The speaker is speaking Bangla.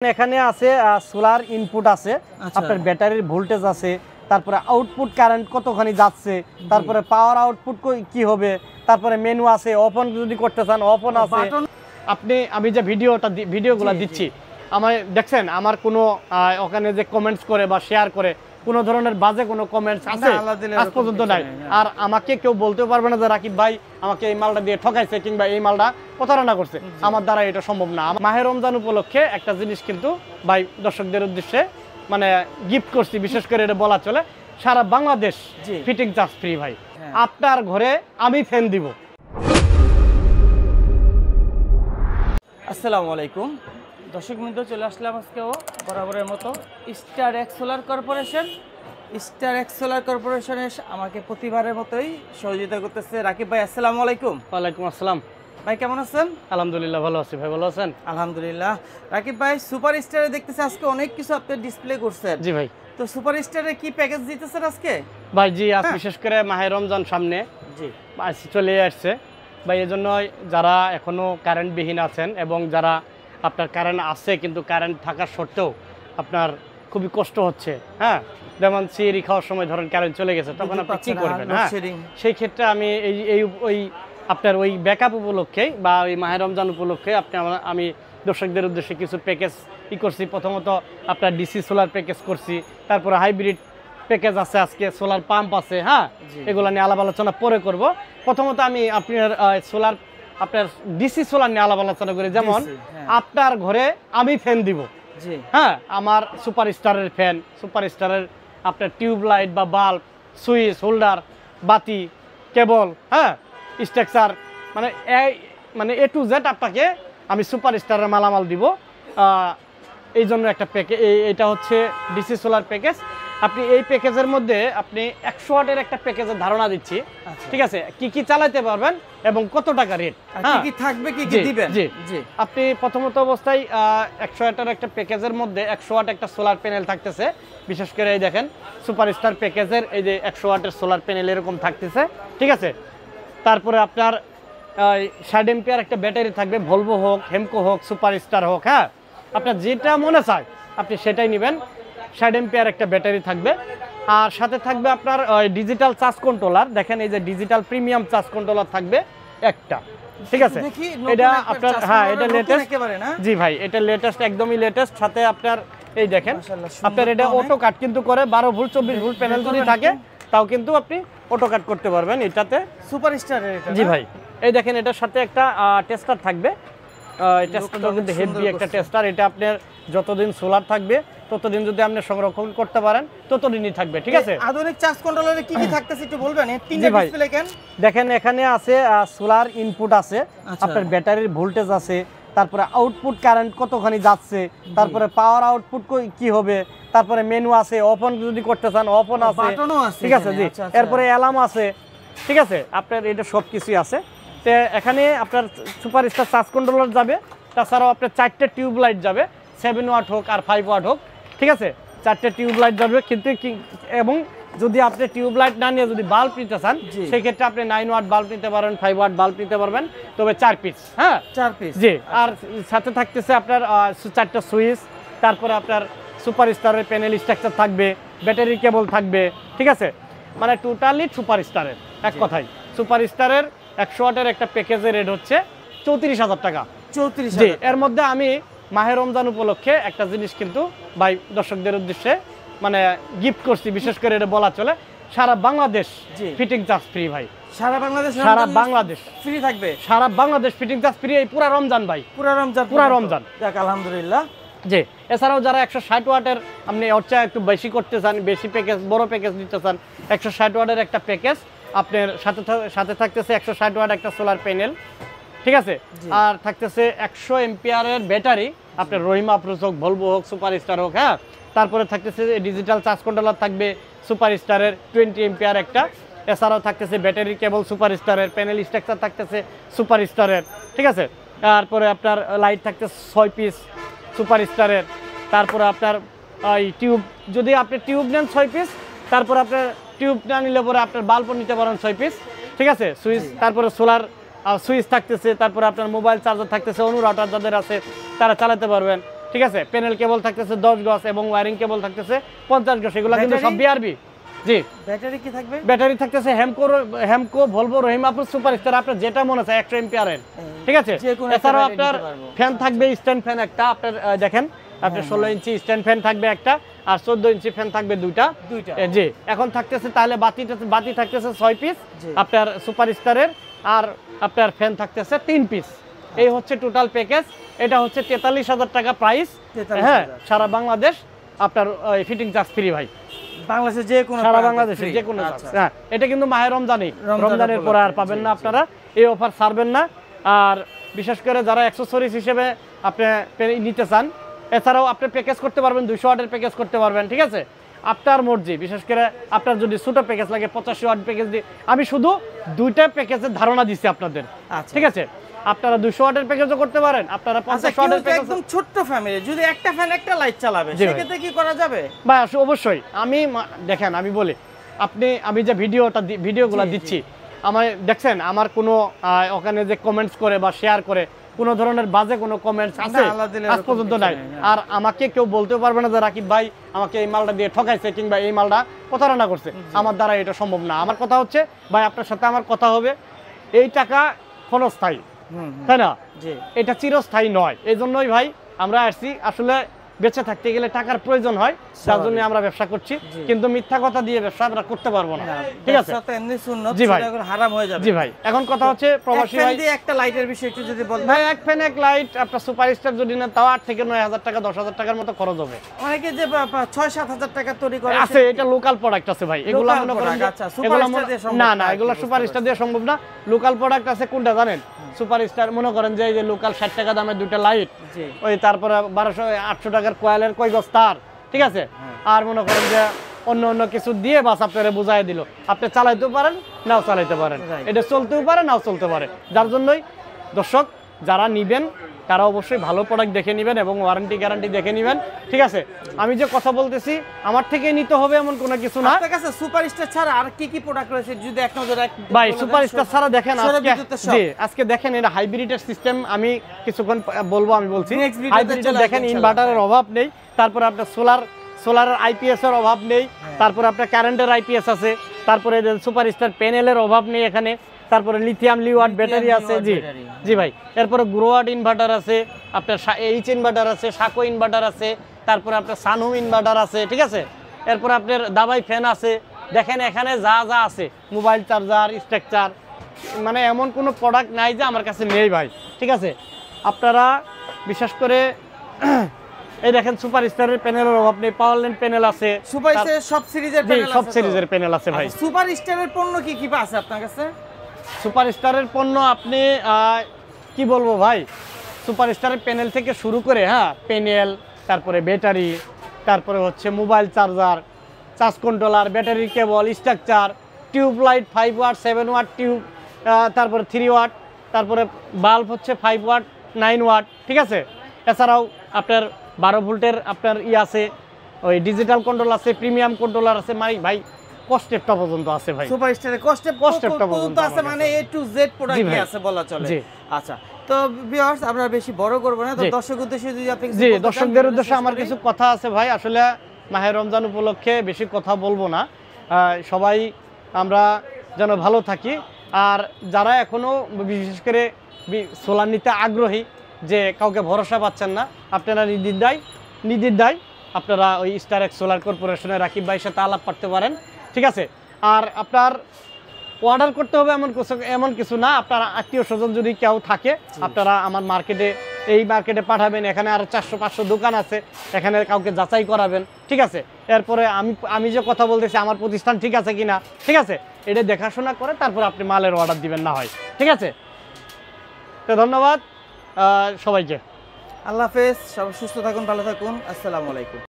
এখানে আছে সোলার ইনপুট আছে, আপনার ব্যাটারির ভোল্টেজ আছে, তারপরে আউটপুট কারেন্ট কতখানি যাচ্ছে, তারপরে পাওয়ার আউটপুট কি হবে, তারপরে মেনু আছে, অফ অন যদি করতে চান অফ অন আছে। আপনি আমি যে ভিডিওগুলো দিচ্ছি আমার দেখছেন, আমার কোনো ওখানে যে কমেন্টস করে বা শেয়ার করে কোনো ধরনের বাজে কোনো কমেন্টস আছে আজ পর্যন্ত নাই। আর আমাকে কেউ বলতেও পারবে না যে রাকিব ভাই আমাকে এই মালটা দিয়ে ঠকাইছে কিংবা এই মালটা প্রতারণা করছে, আমার দ্বারা এটা সম্ভব না। মাহে রমজান উপলক্ষে একটা জিনিস কিন্তু ভাই দর্শকদের উদ্দেশ্যে মানে গিফট করছি, বিশেষ করে এটা বলা চলে, সারা বাংলাদেশ ফিটিং চার্জ ফ্রি ভাই। আপনার ঘরে আমি ফ্যান দিব। আসসালামু আলাইকুম দর্শক বৃন্দ, চলে আসলাম আজকেও বরাবরের মতো star X solar corporation. Star X solar কর্পোরেশনে আমাকে প্রতিবারের মতোই সহযোগিতা করতেছে রাকিব ভাই। আসসালামু আলাইকুম। ওয়ালাইকুম আসসালাম ভাই, কেমন আছেন? আলহামদুলিল্লাহ ভালো আছি ভাই, ভালো আছেন? আলহামদুলিল্লাহ। রাকিব ভাই, সুপার স্টারে দেখতেছি আজকে অনেক কিছু আপনি ডিসপ্লে করছেন। জি ভাই। তো সুপার স্টারে কি প্যাকেজ দিতেছেন আজকে? ভাই জি, আজ বিশেষ করে মাহে রমজান সামনে জি চলে আসছে ভাই, এজন্য যারা এখনো কারেন্টবিহীন আছেন এবং যারা আপনার কারেন্ট আছে কিন্তু কারেন্ট থাকার সত্ত্বেও আপনার খুবই কষ্ট হচ্ছে, হ্যাঁ, যেমন সিঁড়ি খাওয়ার সময় ধরেন কারেন্ট চলে গেছে, তখন আপনি কি করবেন? হ্যাঁ, সেই ক্ষেত্রে আমি ওই আপনার ওই ব্যাকআপ উপলক্ষেই বা ওই মাহে রমজান উপলক্ষে আমি দর্শকদের উদ্দেশ্যে কিছু প্যাকেজ করছি। প্রথমত আপনার ডিসি সোলার প্যাকেজ করছি, তারপরে হাইব্রিড প্যাকেজ আছে, আজকে সোলার পাম্প আছে, হ্যাঁ, এগুলো নিয়ে আলাপ আলোচনা পরে করব। প্রথমত আমি আপনার ডিসি সোলার নিয়ে আলাপ আলোচনা করি। যেমন আপনার ঘরে আমি ফ্যান দিব, হ্যাঁ, আমার সুপার স্টারের ফ্যান, সুপার স্টারের আপনার টিউব লাইট বা বাল্ব, সুইচ, হোল্ডার, বাতি, কেবল, হ্যাঁ, স্ট্রাকচার, মানে এ টু জেড আপনাকে আমি সুপার স্টারের মালামাল দিব। এই জন্য একটা প্যাকেজ, এটা হচ্ছে ডিসি সোলার প্যাকেজ। আপনি এই প্যাকেজের মধ্যে আপনি 100 ওয়াটের একটা প্যাকেজের ধারণা দিচ্ছি, ঠিক আছে, কি কি চালাতে পারবেন এবং কত টাকা রেট, কি থাকবে, কি কি দিবেন। জি, আপনি প্রথমত অবস্থায় 100 ওয়াটের একটা প্যাকেজের মধ্যে 100 ওয়াট একটা সোলার প্যানেল থাকতেছে। বিশেষ করে এই দেখেন সুপারস্টার প্যাকেজের এই যে 100 ওয়াটের সোলার প্যানেল এরকম থাকতেছে, ঠিক আছে। তারপরে আপনার 60 এম্পিয়ার একটা ব্যাটারি থাকবে, ভলভো হোক, হেমকো হোক, সুপারস্টার হোক, হ্যাঁ, আপনার যেটা মনে চায় আপনি সেটাই নেবেন। 60 এম্পিয়ার একটা ব্যাটারি থাকবে, আর সাথে থাকবে আপনার ডিজিটাল চার্জ কন্ট্রোলার। দেখেন এই যে ডিজিটাল প্রিমিয়াম চার্জ কন্ট্রোলার থাকবে একটা, ঠিক আছে। এটা আপনার, হ্যাঁ, এটা লেটেস্ট। জি ভাই, এটা লেটেস্ট, একদমই লেটেস্ট। সাথে আপনার এই দেখেন আপনার এটা অটো কাট কিন্তু করে, 12 ভোল্ট 24 ভোল্ট প্যানেল যদি থাকে তাও কিন্তু আপনি অটো কাট করতে পারবেন এটাতে, সুপারস্টারের এটা। জি ভাই, এই দেখেন এটার সাথে একটা টেস্টার থাকবে। টেস্টারটা কিন্তু হেভি একটা টেস্টার। এটা আপনার যতদিন সোলার থাকবে ততদিন যদি আপনি সংরক্ষণ করতে পারেন ততদিনই থাকবে, ঠিক আছে। আধুনিক চার্জ কন্ট্রোলারে কি কি থাকতেছে একটু বলবেন? তিনটা ডিসপ্লে কেন? দেখেন এখানে আছে সোলার ইনপুট আছে, আপনার ব্যাটারির ভোল্টেজ আছে, তারপরে আউটপুট কারেন্ট কতখানি যাচ্ছে, তারপরে পাওয়ার আউটপুট কি হবে, তারপরে মেনু আছে, অফ অন যদি করতে চান অফ অন আছে, ঠিক আছে। জি, এরপরে অ্যালার্ম আছে, ঠিক আছে, আপনার এটা সব কিছুই আছে। তো এখানে আপনার সুপারস্টার চার্জ কন্ট্রোলার যাবে, তাছাড়াও আপনার 4টে টিউব লাইট যাবে, 7 ওয়াট হোক আর 5 ওয়াট হোক, ঠিক আছে, 4টে টিউব লাইট যাবে। কিন্তু এবং যদি আপনি টিউব লাইট না নিয়ে যদি বাল্ব নিতে চান সেই ক্ষেত্রে আপনি 9 ওয়াট বাল্ব নিতে পারবেন, 5 ওয়াট বাল্ব নিতে পারবেন, তবে 4 পিস, হ্যাঁ, 4 পিস, জি। আর সাথে থাকতেছে আপনার 4টা সুইচ, তারপরে আপনার সুপারস্টারের প্যানেল স্ট্রাকচার থাকবে, ব্যাটারি কেবল থাকবে, ঠিক আছে। মানে টোটালি সুপারস্টারের, এক কথায় সুপারস্টারের 100 ওয়াটের একটা প্যাকেজের রেট হচ্ছে 34,000 টাকা। 34,000। জি, এর মধ্যে আমি মাহে রমজান উপলক্ষে একটা জিনিস কিন্তু ভাই দর্শকদের উদ্দেশ্যে মানে গিফট করছি, বিশেষ করে এটা বলা চলে, সারা বাংলাদেশ ফিটিং চার্জ ফ্রি ভাই। সারা বাংলাদেশ ফ্রি থাকবে, সারা বাংলাদেশ ফিটিং চার্জ ফ্রি এই পুরা রমজান ভাই, পুরা রমজান। যাক, আলহামদুলিল্লাহ। জি, এছাড়াও যারা 160 ওয়াটের আপনি হচ্ছে একটু বেশি করতে চান, বেশি প্যাকেজ, বড় প্যাকেজ নিতে চান, 160 ওয়াটের একটা প্যাকেজ আপনার সাথে থাকতেছে 160 ওয়াট একটা সোলার প্যানেল, ঠিক আছে, আর থাকতেছে 100 এম্পিয়ারের ব্যাটারি, আপনার রহিমা আফরোজ হোক, ভলভো হোক, সুপারস্টার হোক, হ্যাঁ, তারপরে থাকতেছে ডিজিটাল চার্জ কন্ট্রোলার থাকবে সুপারস্টারের 20 এম্পিয়ার একটা, এছাড়াও থাকতেছে ব্যাটারি কেবল সুপারস্টারের, প্যানেল স্ট্রাকচার থাকতেছে সুপারস্টারের, ঠিক আছে। তারপরে আপনার লাইট থাকতেছে 6 পিস সুপারস্টারের, তারপরে আপনার ওই টিউব, যদি আপনি টিউব নেন 6 পিস, তারপর আপনার টিউব না নিলে পরে আপনার বাল্বও নিতে পারেন 6 পিস, ঠিক আছে। সুইচ, তারপরে সোলার সুইচ থাকতেছে, তারপরে আপনার মোবাইল চার্জার থাকতেছে, অনুরাউটার যাদের আছে তারা চালাতে পারবেন, ঠিক আছে। প্যানেল কেবল থাকতেছে 10 গজ এবং ওয়্যারিং কেবল থাকতেছে 50 গজ, এগুলো কিন্তু সব বিআরবি। জি, ব্যাটারি কি থাকবে? ব্যাটারি থাকতেছে হেমকো, ভলভো, রহিমাপুর, সুপারস্টার, আপনার যেটা মনে হয় 100 এম্পিয়ারের, ঠিক আছে। এছাড়াও আপনার ফ্যান থাকবে স্ট্যান্ড ফ্যান একটা, আপনার দেখেন আপনার 16 ইঞ্চি স্ট্যান্ড ফ্যান থাকবে একটা, আর 14 ইঞ্চি ফ্যান থাকবে দুইটা। জি, এখন থাকতেছে তাহলে বাতি থাকতেছে 6 পিস আপনার সুপারস্টারের, আর আপনার ফ্যান থাকতেছে 3 পিস। এই হচ্ছে টোটাল প্যাকেজ। এটা হচ্ছে 43,000 টাকা প্রাইস। হ্যাঁ, সারা বাংলাদেশ আপনার ফিটিং চার্জ ফ্রি ভাই, বাংলাদেশে যে কোনো, সারা বাংলাদেশে যে কোনো। হ্যাঁ, এটা কিন্তু মাহে রমজানের পরে আর পাবেন না আপনারা, এই অফার ছাড়বেন না। আর বিশেষ করে যারা অ্যাক্সেসরিজ হিসেবে আপনি নিতে চান, এছাড়াও আপনি প্যাকেজ করতে পারবেন, 200 ওয়াটের প্যাকেজ করতে পারবেন, ঠিক আছে। আপনার মর্জি, বিশেষ করে আপনার যদি ছোট প্যাকেজ লাগে 85 ওয়াট প্যাকেজ দিয়ে, আমি শুধু দুইটা প্যাকেজের ধারণা দিচ্ছি আপনাদের, ঠিক আছে। আপনারা 200 ওয়াটের প্যাকেজও করতে পারেন, আপনারা 50 ওয়াটের প্যাকেজ। একদম ছোট্ট ফ্যামিলি যদি একটা ফ্যান একটা লাইট চালাবে সেক্ষেত্রে কি করা যাবে ভাই? অবশ্যই। আমি দেখেন, আমি বলি, আমি যে ভিডিওগুলো দিচ্ছি, আমার দেখছেন আমার কোনো ওখানে যে কমেন্টস করে বা শেয়ার করে কোনো ধরনের বাজে কোনো কমেন্টস আছে আজ পর্যন্ত নাই। আর আমাকে কেউ বলতেও পারবে না যে রাকিব ভাই আমাকে এই মালটা দিয়ে ঠকাইছে কিংবা এই মালটা প্রতারণা করছে, আমার দ্বারা এটা সম্ভব না। আমার কথা হচ্ছে ভাই, আপনার সাথে আমার কথা হবে, এই টাকা ক্ষণস্থায়ী, তাই না? এটা চিরস্থায়ী নয়। এই জন্যই ভাই আমরা আসছি, আসলে বেঁচে থাকতে গেলে টাকার প্রয়োজন হয়, তার জন্য আমরা ব্যবসা করছি, কিন্তু মিথ্যা কথা দিয়ে ব্যবসা আমরা করতে পারবো না, ঠিক আছে। জি ভাই, হারাম হয়ে যাবে। জি ভাই, এখন কথা হচ্ছে প্রবাসী ভাই, একটা লাইটের বিষয় একটু যদি বলেন ভাই। এক ফ্যান এক লাইট আপনার সুপারস্টার যদি না, তাও 8 থেকে 9,000 টাকা, 10,000 টাকার মতো খরচ হবে। অনেকে যে 6-7 হাজার টাকা তৈরি করে আছে, এটা লোকাল প্রোডাক্ট আছে ভাই, এগুলো মনে করেন না, এগুলো সুপারস্টার দিয়ে সম্ভব না। লোকাল প্রোডাক্ট আছে কোনটা জানেন? সুপারস্টার মনে করেন যে এই যে লোকাল 60 টাকা দামের দুইটা লাইট, ওই তারপরে 1200-800 টাকার কয়েলের কয় গজ তার, ঠিক আছে। আর মনে করেন যে অন্য কিছু দিয়ে বাস আপনারা বুঝাই দিল, আপনি চালাইতেও পারেন নাও চালাইতে পারেন, এটা চলতেও পারে নাও চলতে পারে। যার জন্যই দর্শক যারা নিবেন তারা অবশ্যই ভালো প্রোডাক্ট দেখে নেবেন এবং ওয়ারেন্টি গ্যারান্টি দেখে নেবেন, ঠিক আছে। আমি যে কথা বলতেছি আমার থেকেই নিতে হবে এমন কোনো কিছু না। আপনার কাছে সুপারস্টার ছাড়া আর কি কি প্রোডাক্ট রয়েছে যদি এক নজরে ভাই? সুপারস্টার ছাড়া দেখেন আজকে দেখেন এটা হাইব্রিডের সিস্টেম, আমি কিছুক্ষণ বলবো, আমি বলছি হাইব্রিডের দেখেন ইনভার্টারের অভাব নেই, তারপরে আপনার সোলারের আইপিএস এর অভাব নেই, তারপরে আপনার কারেন্টের আইপিএস আছে, তারপরে সুপারস্টার প্যানেলের অভাব নেই এখানে, তারপরে লিথিয়াম লিওয়াট ব্যাটারি আছে। জি ভাই, এরপরে গ্রোয়াট ইনভার্টার আছে, আপনার এইচ ইনভার্টার আছে, সাকো ইনভার্টার আছে, তারপরে আপনার সানহু ইনভার্টার আছে, ঠিক আছে। এরপরে আপনার দাবাই ফ্যান আছে। দেখেন এখানে যা আছে, মোবাইল চার্জার, স্ট্রাকচার, মানে এমন কোনো প্রোডাক্ট নাই যে আমার কাছে নেই ভাই, ঠিক আছে। আপনারা বিশেষ করে এই দেখেন সুপারস্টারের প্যানেলের অভাব নেই, পাওয়ার ল্যান্ড প্যানেল আছে, সুপারস্টারের সব সিরিজের প্যানেল আছে ভাই। সুপারস্টারের পণ্য কি কি আছে আপনার কাছে? সুপারস্টারের পণ্য আপনি কি বলবো ভাই, সুপারস্টারের প্যানেল থেকে শুরু করে, হ্যাঁ, প্যানেল, তারপরে ব্যাটারি, তারপরে হচ্ছে mobile charger, charge controller, battery cable, structure, tube light 5 watt, 7 watt tube, তারপরে 3 ওয়াট, তারপরে বাল্ব হচ্ছে 5 ওয়াট, 9 ওয়াট, ঠিক আছে। এছাড়াও আপনার 12 ভোল্টের আপনার আছে, ওই ডিজিটাল কন্ট্রোল আছে, প্রিমিয়াম কন্ট্রোলার আছে, ভাই কস্টেপটা পর্যন্ত আছে ভাই। সুপারস্টারের কস্টেপটা পর্যন্ত আছে, মানে A to Z প্রোডাক্ট আছে বলা চলে। আচ্ছা, তো ভিউয়ার্স আমরা বেশি বড় করব না, তো দর্শক উদ্দেশ্যে যদি আপনি জি, দর্শকদের উদ্দেশ্যে আমার কিছু কথা আছে ভাই। আসলে মাহে রমজান উপলক্ষে বেশি কথা বলবো না, সবাই আমরা যেন ভালো থাকি। আর যারা এখনো বিশেষ করে সোলার নিতে আগ্রহী, যে কাউকে ভরসা পাচ্ছেন না, আপনারা নির্দ্বিধায় আপনারা ওই স্টার এক্স সোলার কর্পোরেশনের রাকিব ভাইয়ের সাথে আলাপ করতে পারেন, ঠিক আছে। আর আপনার অর্ডার করতে হবে এমন কিছু না, আপনার আত্মীয় স্বজন যদি কেউ থাকে আপনারা আমার মার্কেটে পাঠাবেন। এখানে আরো 400-500 দোকান আছে, এখানে কাউকে যাচাই করাবেন, ঠিক আছে। এরপরে আমি যে কথা বলতেছি আমার প্রতিষ্ঠান ঠিক আছে কিনা, ঠিক আছে, এটা দেখাশোনা করে তারপর আপনি মালের অর্ডার দিবেন না হয়, ঠিক আছে। তো ধন্যবাদ সবাইকে, আল্লাহ হাফেজ, সবাই সুস্থ থাকুন, ভালো থাকুন, আসসালামু আলাইকুম।